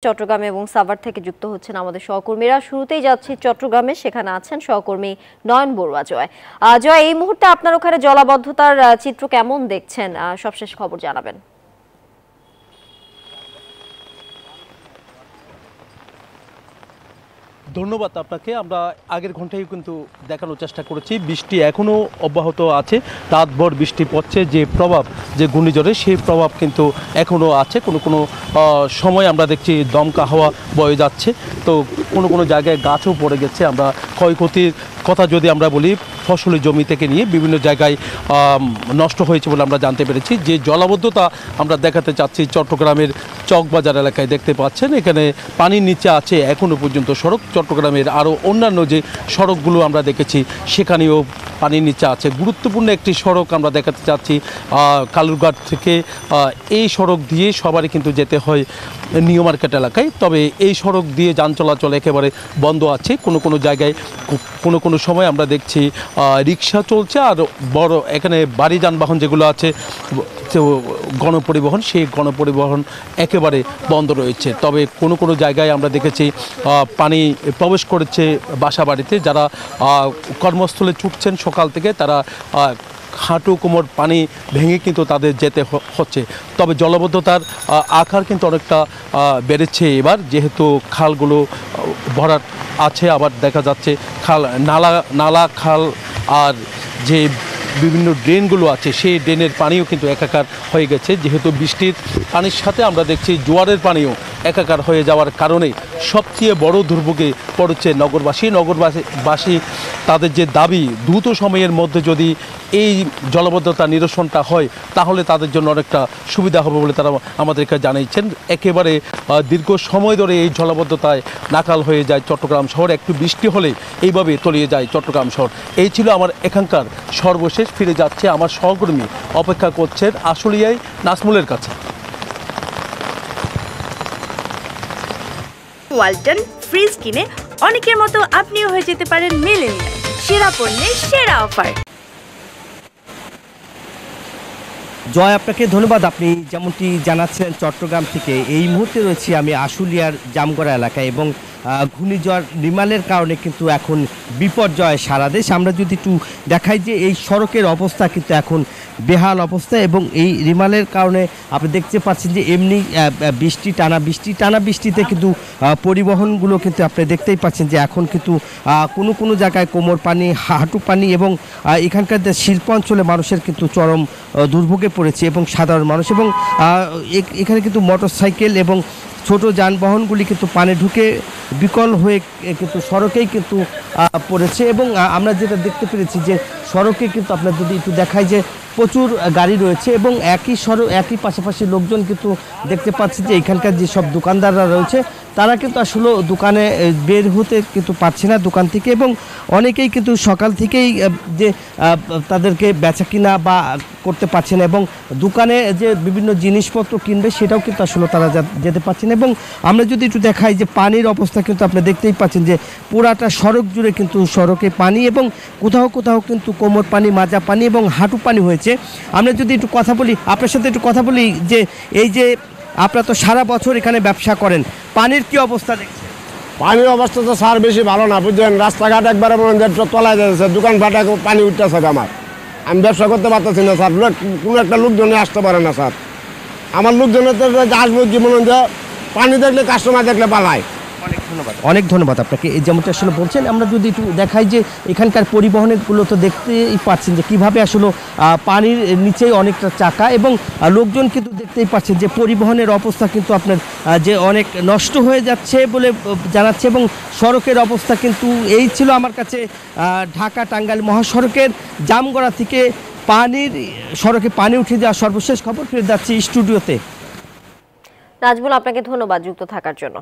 চট্টগ্রাম এবং সাভার থেকে যুক্ত হচ্ছেন আমাদের সহকর্মীরা। শুরুতেই যাচ্ছি চট্টগ্রামে, সেখানে আছেন সহকর্মী নয়ন বড়ুয়া। জয়, এই মুহূর্তে আপনার ওখানে জলাবদ্ধতার চিত্র কেমন দেখছেন, সবশেষ খবর জানাবেন। ধন্যবাদ আপনাকে। আমরা আগের ঘন্টায় কিন্তু দেখানোর চেষ্টা করেছি, বৃষ্টি এখনও অব্যাহত আছে। রাতভর বৃষ্টি পড়ছে, যে প্রভাব, যে ঘূর্ণিঝড়ে, সেই প্রভাব কিন্তু এখনও আছে। কোনো কোনো সময় আমরা দেখছি দমকা হাওয়া বয়ে যাচ্ছে, তো কোনো কোনো জায়গায় গাছও পড়ে গেছে। আমরা ক্ষয়ক্ষতির কথা যদি আমরা বলি, ফসলের জমি থেকে নিয়ে বিভিন্ন জায়গায় নষ্ট হয়েছে বলে আমরা জানতে পেরেছি। যে জলাবদ্ধতা আমরা দেখাতে চাচ্ছি, চট্টগ্রামের চকবাজার এলাকায় দেখতে পাচ্ছেন, এখানে পানির নিচে আছে এখনও পর্যন্ত সড়ক। চট্টগ্রামের আরও অন্যান্য যে সড়কগুলো আমরা দেখেছি, সেখানেও পানির নিচে আছে। গুরুত্বপূর্ণ একটি সড়ক আমরা দেখাতে চাচ্ছি, কালুরঘাট থেকে এই সড়ক দিয়ে সবারই কিন্তু যেতে হয় নিউ মার্কেট এলাকায়। তবে এই সড়ক দিয়ে যান চলাচল একেবারে বন্ধ আছে। কোনো কোনো জায়গায় কোনো কোনো সময় আমরা দেখছি রিক্সা চলছে, আর বড় এখানে ভারী যানবাহন যেগুলো আছে, গণপরিবহন, সেই গণপরিবহন একেবারে বন্ধ রয়েছে। তবে কোনো কোনো জায়গায় আমরা দেখেছি পানি প্রবেশ করেছে বাসা বাড়িতে। যারা কর্মস্থলে ছুটছেন সকাল থেকে, তারা হাঁটু কোমর পানি ভেঙে কিন্তু তাদের যেতে হচ্ছে। তবে জলাবদ্ধতার আকার কিন্তু অনেকটা বেড়েছে এবার, যেহেতু খালগুলো ভরাট আছে। আবার দেখা যাচ্ছে নালা খাল আর যে বিভিন্ন ড্রেনগুলো আছে, সেই ড্রেনের পানিও কিন্তু একাকার হয়ে গেছে। যেহেতু বৃষ্টির পানির সাথে আমরা দেখছি জোয়ারের পানিও একাকার হয়ে যাওয়ার কারণে সবচেয়ে বড় দুর্ভোগে পড়ছে নগরবাসী। তাদের যে দাবি, দ্রুত সময়ের মধ্যে যদি এই জলাবদ্ধতা নিরসনটা হয়, তাহলে তাদের জন্য অনেকটা সুবিধা হবে বলে তারা আমাদেরকে জানিয়েছেন। একেবারে দীর্ঘ সময় ধরে এই জলাবদ্ধতায় নাকাল হয়ে যায় চট্টগ্রাম শহর। একটু বৃষ্টি হলে এইভাবে তলিয়ে যায় চট্টগ্রাম শহর। এই ছিল আমার এখানকার সর্বশেষ। ফিরে যাচ্ছে আমার সহকর্মী, অপেক্ষা করছেন আশুলিয়ায় নাজমুলের কাছে। ওয়ালটন ফ্রিজ কিনে অনেকের মতো আপনিও হয়ে যেতে পারেন মিলেনিয়াল। সেরা পণ্যের সেরা অফার। জয়, আপনাকে ধন্যবাদ। আপনি যেমনটি জানাচ্ছেন, চট্টগ্রাম থেকে এই মুহূর্তে রয়েছি আমি আশুলিয়ার জামগড়া এলাকায়, এবং ঘূর্ণিঝড় রিমালের কারণে কিন্তু এখন বিপর্যয় সারা দেশ। আমরা যদি একটু দেখাই যে এই সড়কের অবস্থা কিন্তু এখন বেহাল অবস্থা, এবং এই রিমালের কারণে আপনি দেখতে পাচ্ছেন যে এমনি টানা বৃষ্টিতে কিন্তু পরিবহনগুলো কিন্তু আপনি দেখতেই পাচ্ছেন যে এখন কিন্তু কোনো কোনো জায়গায় কোমর পানি, হাঁটু পানি, এবং এখানকার যে শিল্পাঞ্চলে মানুষের কিন্তু চরম দুর্ভোগে পড়েছে, এবং সাধারণ মানুষ, এবং এখানে কিন্তু মোটরসাইকেল এবং ছোট যানবাহনগুলি কিন্তু পানি ঢুকে বিকল হয়ে কিন্তু সড়কেই কিন্তু পড়েছে। এবং আমরা যেটা দেখতে পেরেছি যে সড়কে কিন্তু আপনার যদি একটু দেখায় যে প্রচুর গাড়ি রয়েছে, এবং একই পাশাপাশি লোকজন কিন্তু দেখতে পাচ্ছি যে এখানকার যেসব দোকানদাররা রয়েছে, তারা কিন্তু আসলে দোকানে বের হতে কিন্তু পারছে না দোকান থেকে, এবং অনেকেই কিন্তু সকাল থেকেই যে তাদেরকে বেচা কিনা বা করতে পারছে না, এবং দোকানে যে বিভিন্ন জিনিসপত্র কিনবে সেটাও কিন্তু আসলে তারা যেতে পারছে না। এবং আমরা যদি একটু দেখাই যে পানির অবস্থা কিন্তু আপনি দেখতেই পাচ্ছেন যে পুরাটা সড়ক জুড়ে কিন্তু সড়কে পানি, এবং কোথাও কোথাও কিন্তু কোমর পানি, মাজা পানি এবং হাঁটু পানি হয়েছে। আমরা যদি একটু কথা বলি, আপনার সাথে একটু কথা বলি যে এই যে আপনারা তো সারা বছর এখানে ব্যবসা করেন, পানির কি অবস্থা দেখছেন? পানির অবস্থা তো স্যার বেশি ভালো না, বুঝলেন। রাস্তাঘাট একবারে তলায় যাচ্ছে, দোকানপাটে পানি উঠতেছে আমার। আমি ব্যবসা করতে পারতেছি না স্যার, কোনো একটা লোকজনে আসতে পারে না স্যার। আমার লোকজনের তো আসবো কি মনে হয়, পানি দেখলে কাস্টমার দেখলে পালায়। অনেক ধন্যবাদ আপনাকে। এই যেমনটা আসলে বলছেন, আমরা যদি একটু দেখাই যে এখানকার পরিবহনগুলো তো দেখতেই পাচ্ছেন যে কীভাবে আসলে পানির নিচেই অনেকটা চাকা, এবং লোকজন কিন্তু দেখতেই পাচ্ছেন যে পরিবহনের অবস্থা কিন্তু আপনার যে অনেক নষ্ট হয়ে যাচ্ছে বলে জানাচ্ছে। এবং সড়কের অবস্থা কিন্তু এই ছিল আমার কাছে ঢাকা টাঙ্গাইল মহাসড়কের জামগড়া থেকে সড়কে পানি উঠে যাওয়ার সর্বশেষ খবর। ফিরে যাচ্ছি স্টুডিওতে। নাজমুল, আপনাকে ধন্যবাদ যুক্ত থাকার জন্য।